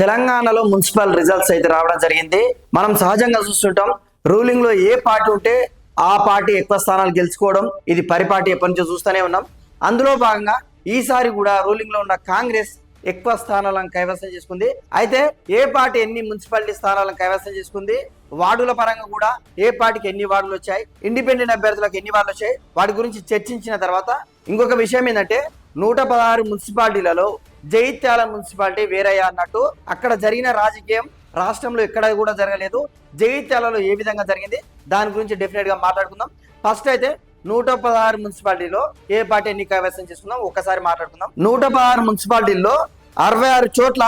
తెలంగాణలో municipal results అయితే రావడం జరిగింది. మనం సహజంగా చూస్తుంటాం, రూలింగ్ లో ఏ పార్టీ ఉంటే ఆ పార్టీ ఎక్కువ స్థానాలు గెలుచుకోవడం, ఇది పరిపాటి ఎప్పటి నుంచో చూస్తూనే ఉన్నాం. అందులో భాగంగా ఈసారి కూడా రూలింగ్ లో ఉన్న కాంగ్రెస్ ఎక్కువ స్థానాలను కైవసం చేసుకుంది. అయితే ఏ పార్టీ ఎన్ని మున్సిపాలిటీ స్థానాలను కైవసం చేసుకుంది, వార్డుల పరంగా కూడా ఏ పార్టీకి ఎన్ని వార్డులు వచ్చాయి, ఇండిపెండెంట్ అభ్యర్థులకు ఎన్ని వార్డులు వచ్చాయి, వాటి గురించి చర్చించిన తర్వాత ఇంకొక విషయం ఏంటంటే 116 మున్సిపాలిటీలలో జగిత్యాల మున్సిపాలిటీ వేరయ్యా అన్నట్టు అక్కడ జరిగిన రాజకీయం రాష్ట్రంలో ఎక్కడ కూడా జరగలేదు. జగిత్యాలలో ఏ విధంగా జరిగింది దాని గురించి డెఫినెట్ గా మాట్లాడుకుందాం. ఫస్ట్ అయితే 116 మున్సిపాలిటీలో ఏ పార్టీ ఎన్ని కైవసం చేసుకుందాం ఒక్కసారి మాట్లాడుకుందాం. 116 మున్సిపాలిటీల్లో 66 చోట్ల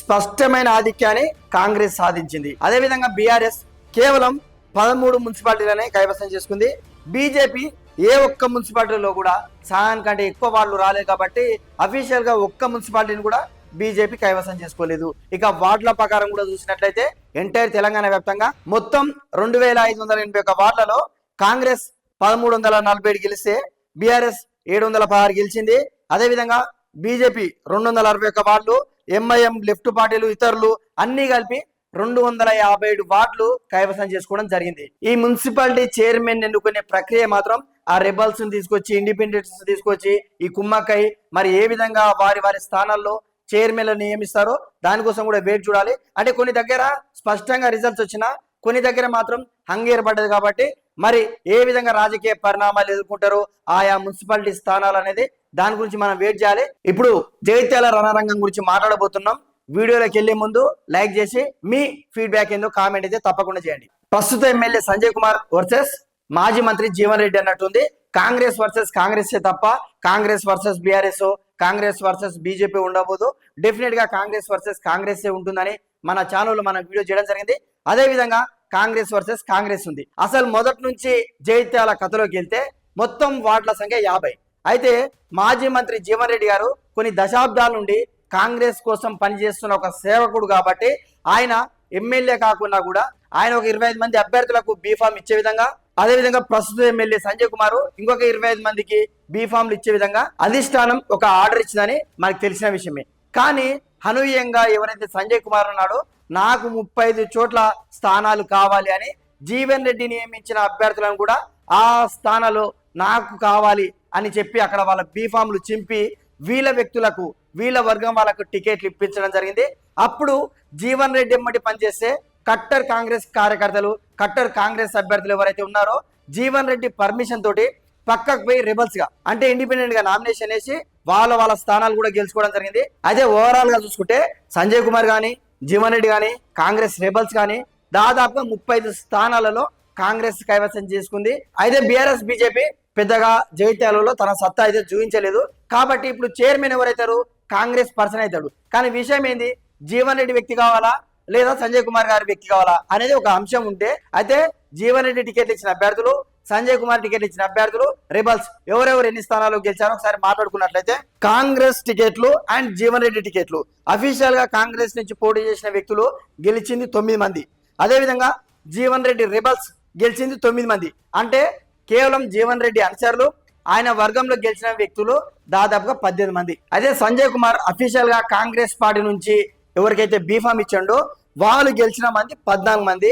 స్పష్టమైన ఆధిక్యాన్ని కాంగ్రెస్ సాధించింది. అదేవిధంగా బీఆర్ఎస్ కేవలం 13 మున్సిపాలిటీలనే కైవసం చేసుకుంది. బీజేపీ ఏ ఒక్క మున్సిపాలిటీలో కూడా సహాయానికంటే ఎక్కువ వాళ్ళు రాలేదు కాబట్టి అఫీషియల్ గా ఒక్క మున్సిపాలిటీని కూడా బీజేపీ కైవసం చేసుకోలేదు. ఇక వార్డుల ప్రకారం కూడా చూసినట్లయితే ఎంటైర్ తెలంగాణ వ్యాప్తంగా మొత్తం 2581 వార్డులలో కాంగ్రెస్ 1347 గెలిస్తే బీఆర్ఎస్ 716 గెలిచింది. అదేవిధంగా బీజేపీ 261 వార్డులు, ఎంఐఎం లెఫ్ట్ పార్టీలు ఇతరులు అన్ని కలిపి 257 వార్డులు కైవసం చేసుకోవడం జరిగింది. ఈ మున్సిపాలిటీ చైర్మన్ ఎన్నుకునే ప్రక్రియ మాత్రం ఆ రెబల్స్ తీసుకొచ్చి ఇండిపెండెంట్స్ తీసుకొచ్చి ఈ కుమ్మక్కై మరి ఏ విధంగా వారి వారి స్థానాల్లో చైర్మన్లు నియమిస్తారో దానికోసం కూడా వెయిట్ చూడాలి. అంటే కొన్ని దగ్గర స్పష్టంగా రిజల్ట్స్ వచ్చినా కొన్ని దగ్గర మాత్రం హంగేరపడ్డది కాబట్టి మరి ఏ విధంగా రాజకీయ పరిణామాలు ఎదుర్కొంటారో ఆయా మున్సిపాలిటీ స్థానాలు అనేది దాని గురించి మనం వెయిట్ చేయాలి. ఇప్పుడు జగిత్యాల రణరంగం గురించి మాట్లాడబోతున్నాం. వీడియోలోకి వెళ్లే ముందు లైక్ చేసి మీ ఫీడ్బ్యాక్ ఏందో కామెంట్ అయితే తప్పకుండా చేయండి. ప్రస్తుత ఎమ్మెల్యే సంజయ్ కుమార్ వర్సెస్ మాజీ మంత్రి జీవన్ రెడ్డి అన్నట్టుంది. కాంగ్రెస్ వర్సెస్ కాంగ్రెస్ తప్ప Congress versus BRS, Congress versus BJP ఉండబోదు. డెఫినెట్ గా కాంగ్రెస్ వర్సెస్ కాంగ్రెస్ ఉంటుందని మన ఛానల్లో మనం వీడియో చేయడం జరిగింది. అదే విధంగా కాంగ్రెస్ వర్సెస్ కాంగ్రెస్ ఉంది. అసలు మొదటి నుంచి జగిత్యాల కథలోకి వెళ్తే మొత్తం వార్డుల సంఖ్య 50. అయితే మాజీ మంత్రి జీవన్ రెడ్డి గారు కొన్ని దశాబ్దాల నుండి కాంగ్రెస్ కోసం పనిచేస్తున్న ఒక సేవకుడు కాబట్టి ఆయన ఎమ్మెల్యే కాకుండా కూడా ఆయన ఒక 25 మంది అభ్యర్థులకు బీఫామ్ ఇచ్చే విధంగా, అదేవిధంగా ప్రస్తుత ఎమ్మెల్యే సంజయ్ కుమార్ ఇంకొక 25 మందికి బీఫామ్లు ఇచ్చే విధంగా అధిష్టానం ఒక ఆర్డర్ ఇచ్చిందని మనకు తెలిసిన విషయమే. కానీ అనూహ్యంగా ఎవరైతే సంజయ్ కుమార్ ఉన్నాడో నాకు 35 చోట్ల స్థానాలు కావాలి అని జీవన్ రెడ్డి నియమించిన అభ్యర్థులను కూడా ఆ స్థానాలు నాకు కావాలి అని చెప్పి అక్కడ వాళ్ళ బీఫామ్లు చింపి వీళ్ళ వ్యక్తులకు వీళ్ళ వర్గం వాళ్ళకు టికెట్లు ఇప్పించడం జరిగింది. అప్పుడు జీవన్ రెడ్డి ఎమ్మటి పనిచేస్తే కట్టర్ కాంగ్రెస్ కార్యకర్తలు, కట్టర్ కాంగ్రెస్ అభ్యర్థులు ఎవరైతే ఉన్నారో జీవన్ రెడ్డి పర్మిషన్ తోటి పక్కకు పోయి రెబల్స్ గా అంటే ఇండిపెండెంట్ గా నామినేషన్ వేసి వాళ్ళ స్థానాలు కూడా గెలుచుకోవడం జరిగింది. అయితే ఓవరాల్ గా చూసుకుంటే సంజయ్ కుమార్ గానీ జీవన్ రెడ్డి గానీ కాంగ్రెస్ రెబల్స్ గానీ దాదాపుగా 35 స్థానాలలో కాంగ్రెస్ కైవసం చేసుకుంది. అయితే బీఆర్ఎస్ బీజేపీ పెద్దగా జగిత్యాలలో తన సత్తా అయితే చూపించలేదు కాబట్టి ఇప్పుడు చైర్మన్ ఎవరైతారు కాంగ్రెస్ పర్సన్ అవుతాడు. కానీ విషయం ఏంది, జీవన్ రెడ్డి వ్యక్తి కావాలా లేదా సంజయ్ కుమార్ గారి వ్యక్తి కావాలా అనేది ఒక అంశం ఉంటే, అయితే జీవన్ రెడ్డి టికెట్ ఇచ్చిన అభ్యర్థులు, సంజయ్ కుమార్ టికెట్ ఇచ్చిన అభ్యర్థులు, రెబల్స్ ఎవరెవరు ఎన్ని స్థానాలు గెలిచారో ఒకసారి మాట్లాడుకున్నట్లయితే కాంగ్రెస్ టికెట్లు అండ్ జీవన్ రెడ్డి టికెట్లు అఫీషియల్ గా కాంగ్రెస్ నుంచి పోటీ చేసిన వ్యక్తులు గెలిచింది 9 మంది. అదేవిధంగా జీవన్ రెడ్డి రెబల్స్ గెలిచింది 9 మంది. అంటే కేవలం జీవన్ రెడ్డి అనుచరులు ఆయన వర్గంలో గెలిచిన వ్యక్తులు దాదాపుగా 18 మంది. అదే సంజయ్ కుమార్ అఫీషియల్ గా కాంగ్రెస్ పార్టీ నుంచి ఎవరికైతే బీఫామ్ ఇచ్చాడో వాళ్ళు గెలిచిన మంది 14 మంది.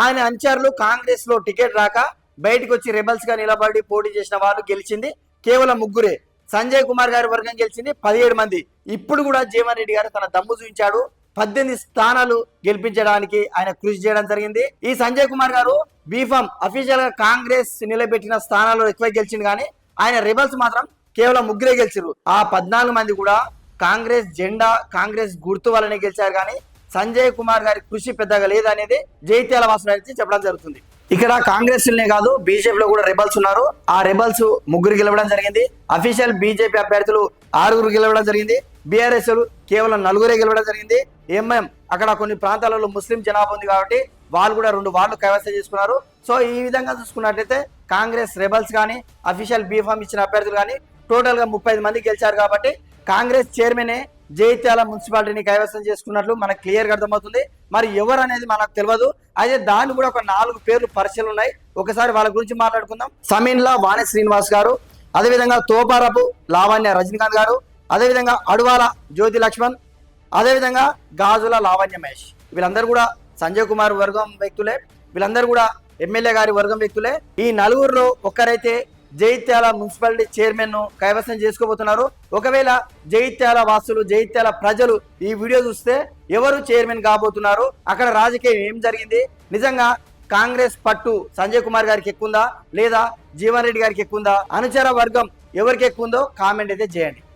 ఆయన అనుచరులు కాంగ్రెస్ లో టికెట్ రాక బయటకు వచ్చి రెబల్స్ గా నిలబడి పోటీ చేసిన వాళ్ళు గెలిచింది కేవలం 3. సంజయ్ కుమార్ గారి వర్గం గెలిచింది 17 మంది. ఇప్పుడు కూడా జీవన్ రెడ్డి గారు తన దమ్ము చూపించాడు. 18 స్థానాలు గెలిపించడానికి ఆయన కృషి చేయడం జరిగింది. ఈ సంజయ్ కుమార్ గారు బీఫామ్ అఫీషియల్ గా కాంగ్రెస్ నిలబెట్టిన స్థానాల్లో ఎక్కువ గెలిచింది కానీ ఆయన రెబల్స్ మాత్రం కేవలం 3 గెలిచారు. ఆ 14 మంది కూడా కాంగ్రెస్ జెండా కాంగ్రెస్ గుర్తు వల్లనే గెలిచారు కానీ సంజయ్ కుమార్ గారి కృషి పెద్దగా లేదనేది జగిత్యాల వాసులు అయితే చెప్పడం జరుగుతుంది. ఇక్కడ కాంగ్రెస్ కాదు బీజేపీలో కూడా రెబల్స్ ఉన్నారు. ఆ రెబల్స్ 3 గెలవడం జరిగింది. అఫీషియల్ బీజేపీ అభ్యర్థులు 6 గెలవడం జరిగింది. బీఆర్ఎస్ కేవలం 4 గెలవడం జరిగింది. ఎంఎం అక్కడ కొన్ని ప్రాంతాలలో ముస్లిం జనాభా ఉంది కాబట్టి వాళ్ళు కూడా 2 వార్డులు కైవసం చేసుకున్నారు. సో ఈ విధంగా చూసుకున్నట్లయితే కాంగ్రెస్ రెబల్స్ కానీ అఫీషియల్ బీఫామ్ ఇచ్చిన అభ్యర్థులు కానీ టోటల్ గా 35 మంది గెలిచారు కాబట్టి కాంగ్రెస్ చైర్మనే జగిత్యాల మున్సిపాలిటీని కైవసం చేసుకున్నట్లు మనకు క్లియర్ గా అర్థమవుతుంది. మరి ఎవరు అనేది మనకు తెలియదు. అయితే దాన్ని కూడా ఒక 4 పేర్లు పరిచయం ఉన్నాయి. ఒకసారి వాళ్ళ గురించి మాట్లాడుకుందాం. సమీన్లా వాణి శ్రీనివాస్ గారు, అదేవిధంగా తోపారపు లావణ్య రజనీకాంత్ గారు, అదేవిధంగా అడువాల జ్యోతి లక్ష్మణ్, అదేవిధంగా గాజుల లావణ్య మహేష్, వీళ్ళందరూ కూడా సంజయ్ కుమార్ వర్గం వ్యక్తులే, వీళ్ళందరూ కూడా ఎమ్మెల్యే గారి వర్గం వ్యక్తులే. ఈ నలుగురిలో ఒక్కరైతే జగిత్యాల మున్సిపాలిటీ చైర్మన్ ను కైవసం చేసుకోబోతున్నారు. ఒకవేళ జగిత్యాల వాసులు, జగిత్యాల ప్రజలు ఈ వీడియో చూస్తే ఎవరు చైర్మన్ కాబోతున్నారు, అక్కడ రాజకీయం ఏం జరిగింది, నిజంగా కాంగ్రెస్ పట్టు సంజయ్ కుమార్ గారికి ఎక్కుందా లేదా జీవన్ రెడ్డి గారికి ఎక్కుందా, అనుచర వర్గం ఎవరికి ఎక్కుందో కామెంట్ అయితే చేయండి.